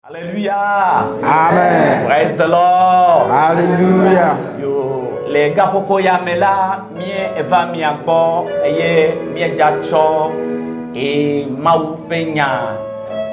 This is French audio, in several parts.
Alléluia. Amen. Praise the Lord. Alléluia. Yo, les gars poko ya mela mie eva mi agbo eye mie jacho et mau penya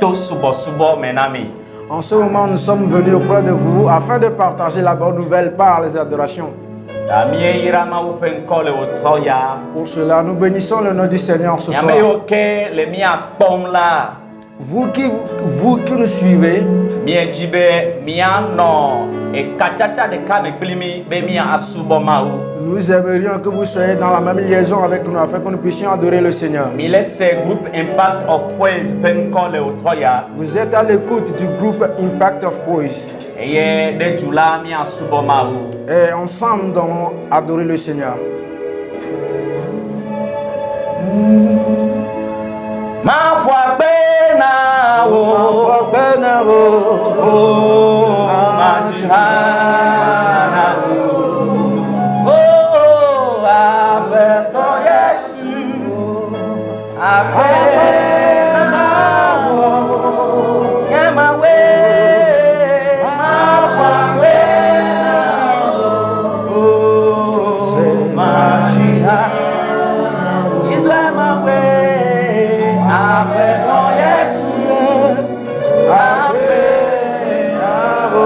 to subo menami. En ce moment, nous sommes venus auprès de vous afin de partager la bonne nouvelle par les adorations. Da mie ira mau penkole otroya. Pour cela, nous bénissons le nom du Seigneur ce soir. Yame yoke le mi akpom la. Vous qui nous suivez, Mie jibe miano e kachacha de kame klimi be mi asubo mau. nous aimerions que vous soyez dans la même liaison avec nous afin que nous puissions adorer le Seigneur. Mi laisse groupe Impact of Praise penkole otroya. Vous êtes à l'écoute du groupe Impact of Praise. Eye de jula mi asubo mau. Et ensemble, nous allons adorer le Seigneur. Ma foi pena o ma jihana o abeto Yesu apena o yamawe ma foi pena o ma jihana Israel ma way abeto Yesu apena o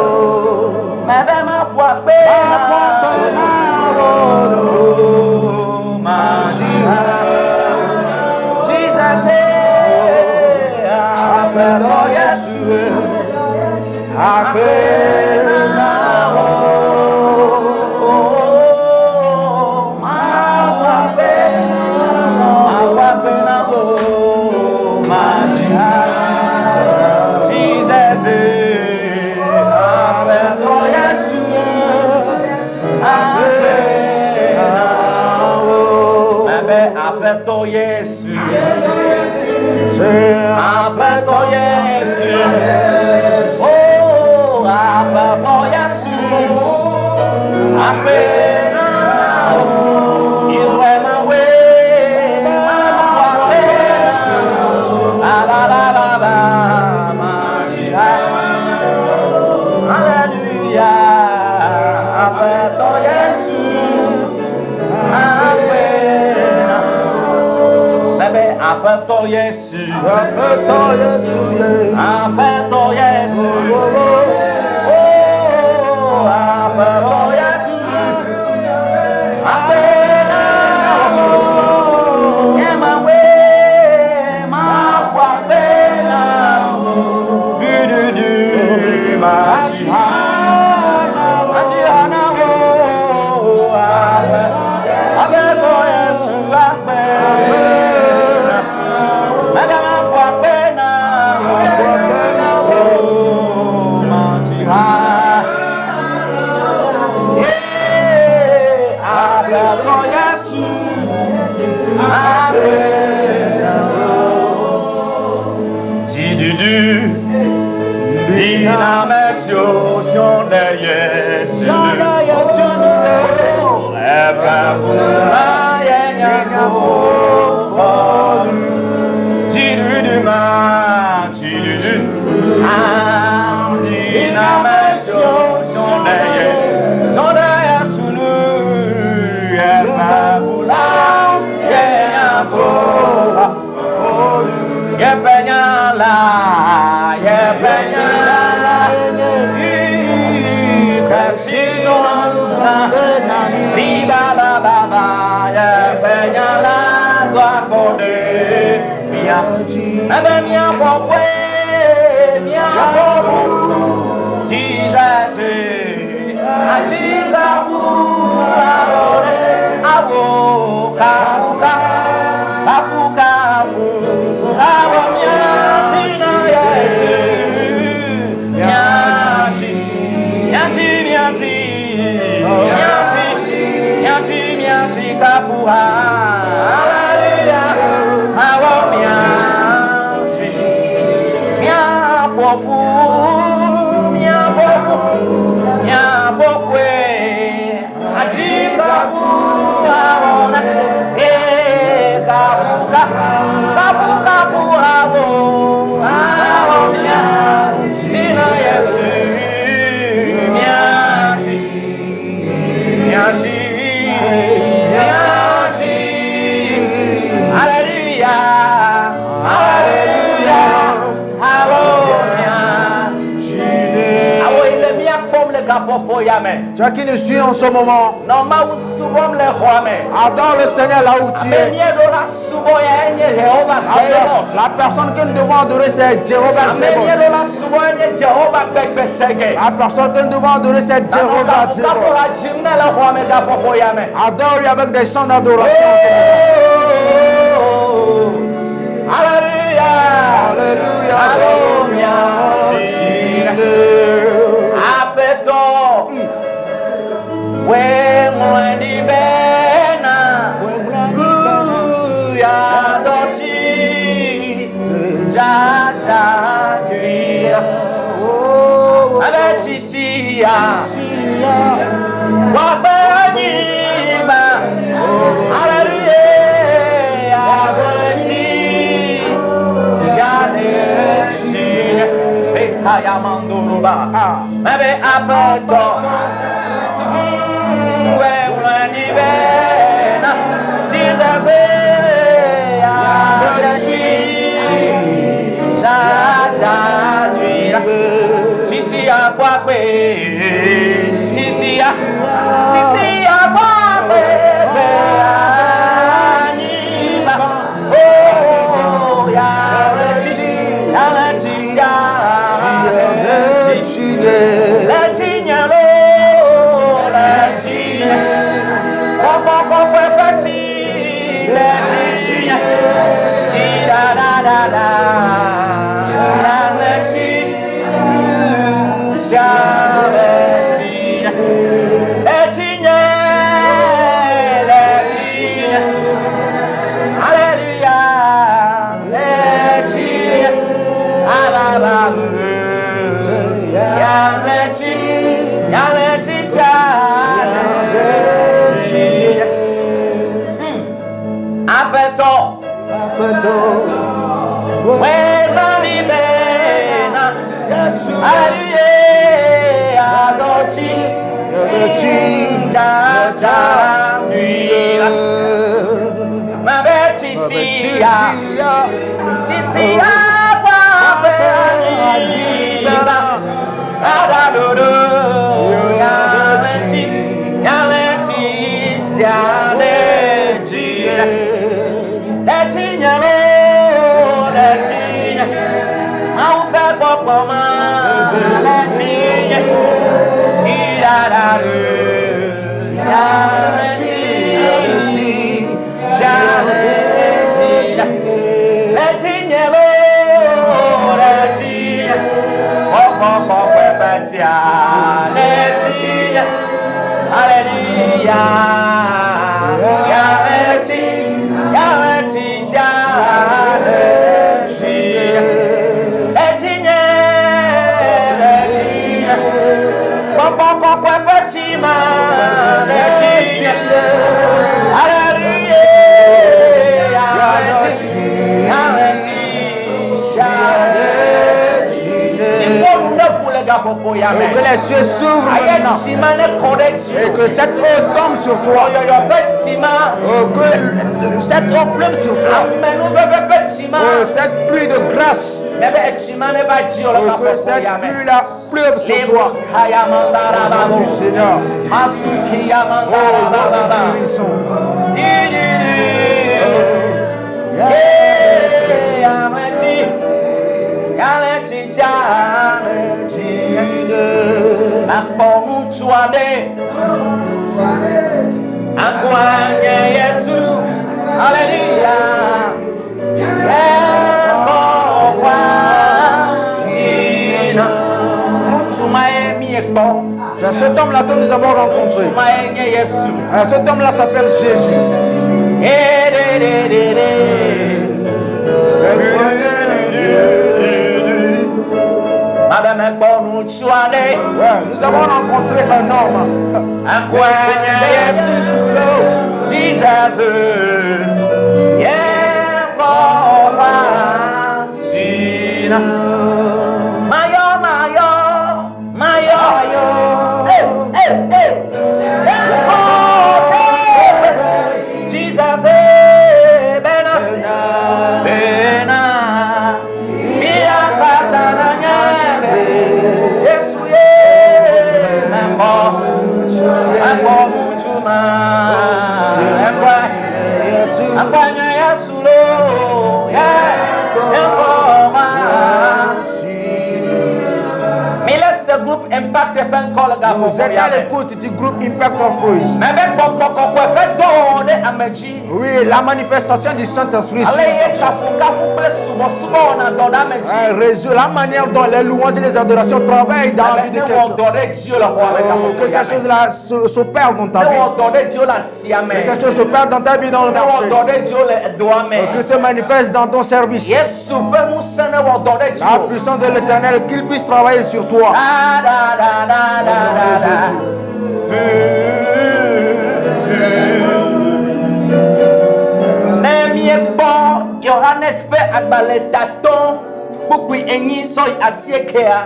mebe ma foi pena o ma jihana Jesus abeto Yesu apena Aperto Yesu, aperto Yesu, oh aperto Yesu, apena Israel my way, hallelujah, aperto Yesu, aperto Yesu, aperto Yesu, aperto Yesu, oh, aperto Yesu, apena, yemawe, ma pena, du, majihana, oh, aperto Yesu, apena. Toi qui nous suis en ce moment, adore le Seigneur là où tu es. La personne que nous devons adorer, c'est Jéhovah Zéboth. La personne que nous devons adorer, c'est Jéhovah Zéboth. Adore-lui avec des chants d'adoration en ce moment. Alléluia. Alléluia. Alléluia. Apeto. Wemwani bena. Uya dochi. Jaja guia. Abetisia. Wabanima. Alléluia. Ayamanduruba, maybe apeto, when even Jesus, Tisia, Pape, Tisia, Pape, oh, Et que les cieux s'ouvrent maintenant. Et que cette hausse tombe sur toi. Que cette eau pleuve sur toi. Que cette pluie de grâce. Que cette pluie-là pleuve sur toi. Au nom du Seigneur. C'est cet homme-là que nous avons rencontré. Cet homme-là s'appelle Jésus. Ouais, nous avons rencontré un homme. groupe Impact FM call ga Vous êtes à l'écoute du groupe Impact of Praise. Mais ben poko ko fe do de ameji. Oui, la manifestation du Saint-Esprit. La manière dont les louanges et les adorations travaillent dans la vie de quelqu'un. Que ces choses-là s'opèrent dans ta vie. Que ces choses s'opèrent dans ta vie dans le marché. Que se manifeste dans ton service. La puissance de l'Éternel, qu'il puisse travailler sur toi.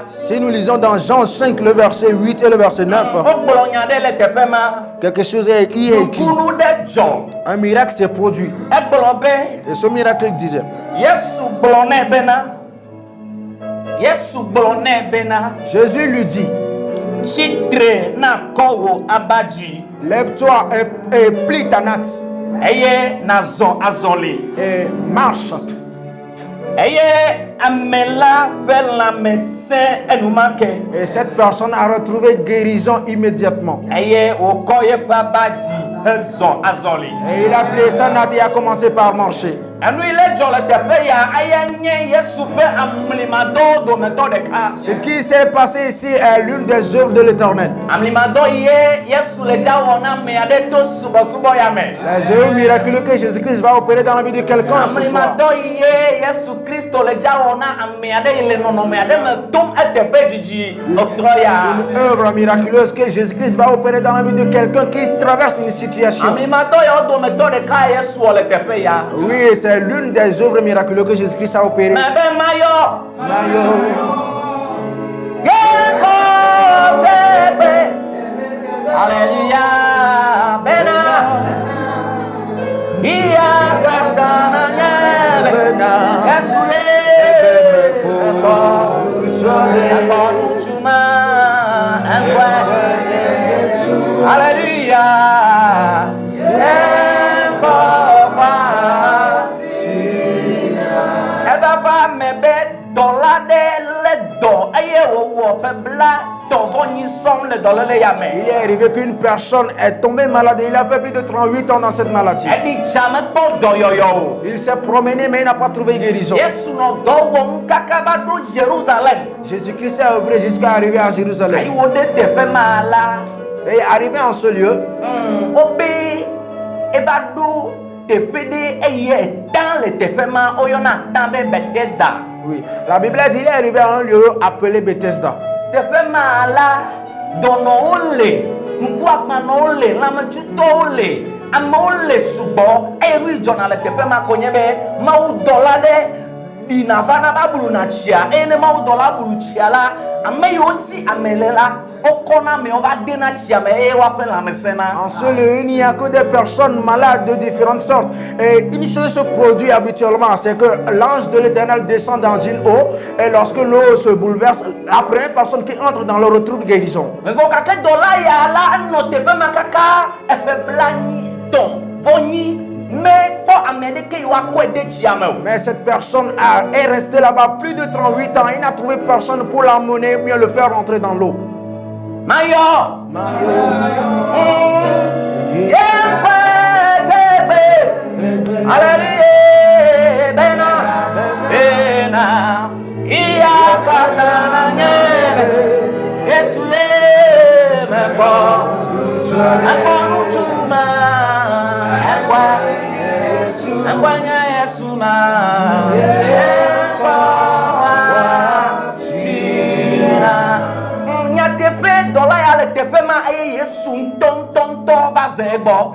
Si nous lisons dans Jean 5, le verset 8 et le verset 9, quelque chose est écrit. Un miracle s'est produit. Et ce miracle disait, Jésus lui dit, lève-toi et plie ta natte et marche. Et cette personne a retrouvé guérison immédiatement. Et il a plié sa natte et a commencé par marcher. Ce qui s'est passé ici est l'une des œuvres de l'Éternel. Les œuvres miraculeuses que Jésus-Christ va opérer dans la vie de quelqu'un ce soir. Une œuvre miraculeuse que Jésus-Christ va opérer dans la vie de quelqu'un qui traverse une situation. Oui, c'est l'une des œuvres miraculeuses que Jésus-Christ a opérées. Alléluia. Il est arrivé qu'une personne est tombée malade et il a fait plus de 38 ans dans cette maladie. Il s'est promené mais il n'a pas trouvé guérison. Jésus-Christ est œuvré jusqu'à arriver à Jérusalem. Et arrivé en ce lieu, oui, la Bible dit qu'il est arrivé à un lieu appelé Bethesda. En ce lieu, il n'y a que des personnes malades de différentes sortes. Et une chose se produit habituellement, c'est que l'ange de l'Éternel descend dans une eau. Et lorsque l'eau se bouleverse, la première personne qui entre dans l'eau retrouve guérison. Mais cette personne est restée là-bas plus de 38 ans. Il n'a trouvé personne pour l'emmener, bien le faire rentrer dans l'eau.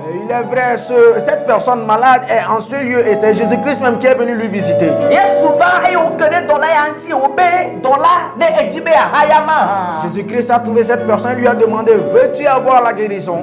Il est vrai, cette personne malade est en ce lieu et c'est Jésus-Christ même qui est venu lui visiter. Jésus-Christ a trouvé cette personne et lui a demandé, veux-tu avoir la guérison?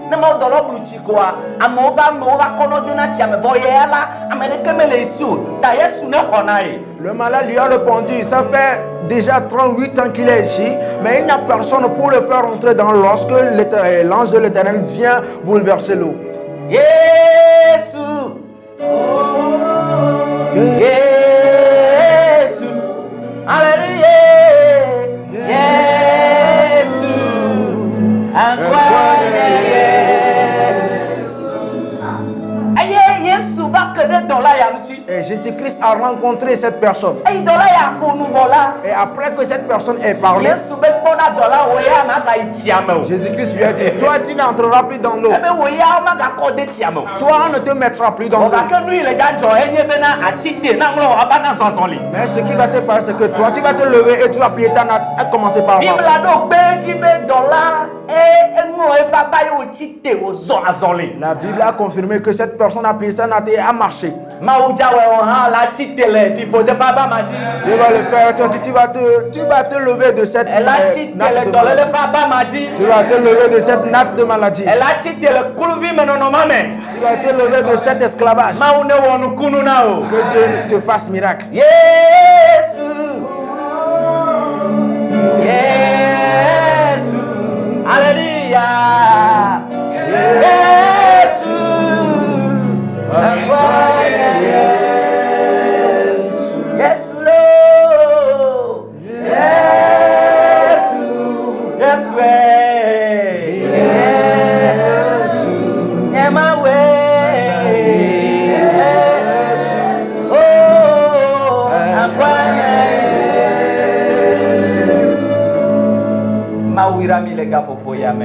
ne ma do lo blu chi kwa amo ba kono do na ti ame bo ye la ame de kemele isu ta Yesu ne honai. Le malade lui a répondu, ça fait déjà 38 ans qu'il est ici, mais il n'y a personne pour le faire entrer dans l'eau lorsque l'ange de l'Éternel vient bouleverser l'eau. Yesu, Yesu, Alléluia, Yesu, et Jésus-Christ a rencontré cette personne. Et après que cette personne ait parlé, Jésus-Christ lui a dit, toi tu n'entreras plus dans l'eau. Toi on ne te mettra plus dans l'eau. Mais ce qui va se passer, c'est que toi tu vas te lever et tu vas plier ta natte et commencer par marcher. La Bible a confirmé que cette personne a plié sa natte et a marché. Dieu va le faire. Toi aussi tu vas te lever de cette natte de maladie. Tu vas te lever de cette natte de maladie. Tu vas te lever de cet esclavage. Que Dieu te fasse miracle. Alléluia.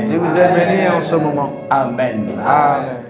Je vous ai béni en ce moment. Amen. Amen.